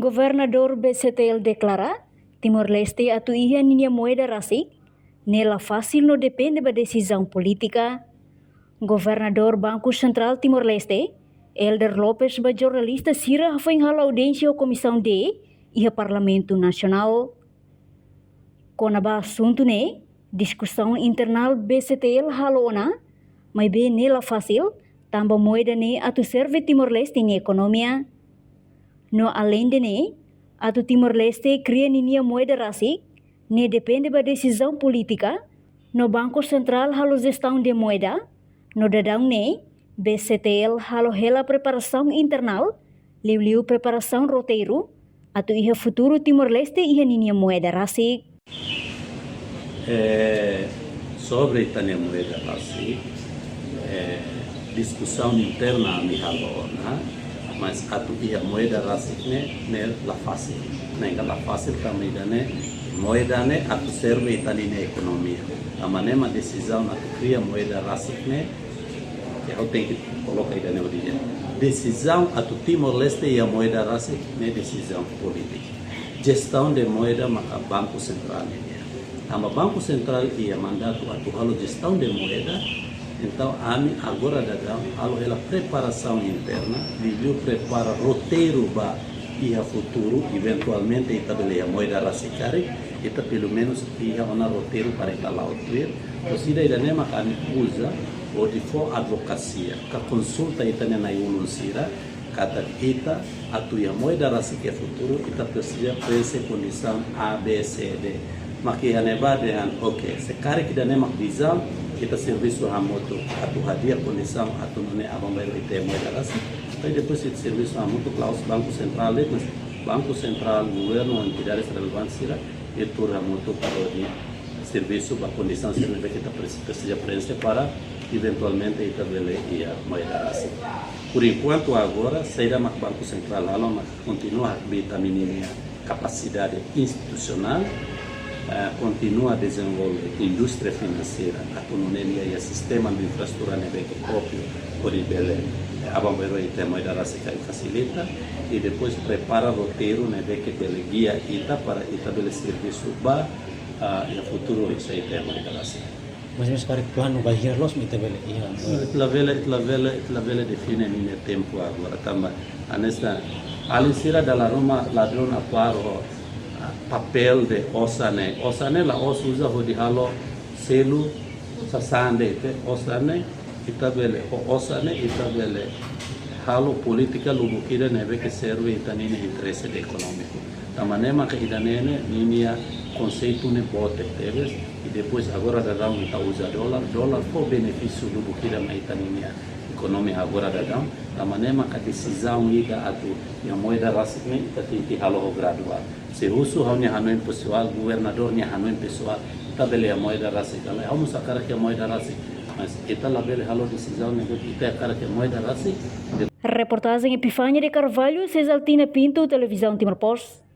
Governador BCTL declara Timor-Leste atu ia ninia moeda rasik, nela fácil no depende da decisão política. Governador Banco Central Timor-Leste, Elder Lopes, ba jornalista sira foi em audiência à Comissão D e ao Parlamento Nacional. Com a assunto né, discussão internal BCTL halona, mas bem nela fácil, também moeda né atu serve Timor-Leste em economia. No além de né, atu Timor-Leste cria ninia moeda rasik, ne depende da decisão política, no Banco Central halo gestão de moeda, no dadang ne, BCTL halo hela preparação internal, liu preparação roteiro, atu iha futuro Timor-Leste iha ninia moeda rasik. Sobre a moeda rasik, discussão interna mi halona, mas atu ia moeda rasik ne la fácil, né la fácil também né moeda né atu serve itali na economia. A maneira decisão atu cria moeda rasik né, eu tenho que colocar aí na origem. Decisão atu Timor-Leste ia moeda rasik né decisão política. Gestão de moeda maka Banco Central né. Ama Banco Central ia mandato atu halo gestão de moeda. Então, agora ela preparação interna, viu prepara roteiro para o futuro, eventualmente estabelecer a moeda rasicari, e pelo menos ia um roteiro para instalar o ter. Então, daí nema que usa ou de for advocacia, que consulta itane na iulunsira, kata ita atuia moeda rasicari futuro, ita precisa prese condição A, B, C, D. Mas que a nevada é ok, se cara que da nema visão kita serviço a moto atu hadia condição atu nune abambairo ite moeda rasik. Então depois esse serviço a moto claus Banco Central mas Banco Central governo entidades relevantes será e tur a moto para o serviço a condição serviço que kita precisa preencher para eventualmente estabelecer a moeda rasik. Por enquanto agora sairá mais Banco Central mas continua a vitaminar capacidade institucional. Continua a desenvolver indústria financeira, autonomia e sistema de infraestrutura próprio por ele abambeiro e tem moeda rasik facilita e depois prepara roteiro que ele guia ita para estabelecer serviço para o futuro isso aí tem moeda rasik. Mas sekarang plano bahir los mita bele iya. Itla vele define nini tempo agora também. Anesta alisira dalla Roma ladrona paro papel de osane la os usa hodi halo selu sasande te osane itabele osane itabele halo politika lubukira neve que serve itanine interesse econômico da maneira que idanene ninia conceito ne bote teves e depois agora da ita usa dólar for benefício lubukira ma itanine economia agora da maneira que decisão ida atu a moeda rasik ne tati halo gradual. Se uso hanya hanuin pessoal, governadornya hanuin pessoal, kita beli a moeda rasik. Kalau kamu sekarang ke moeda rasik, mas kita label halo decisão nego kita sekarang ke moeda rasik. Reportagem Epifânia de Carvalho, Cesaltina Pinto, Televisão Timor-Post.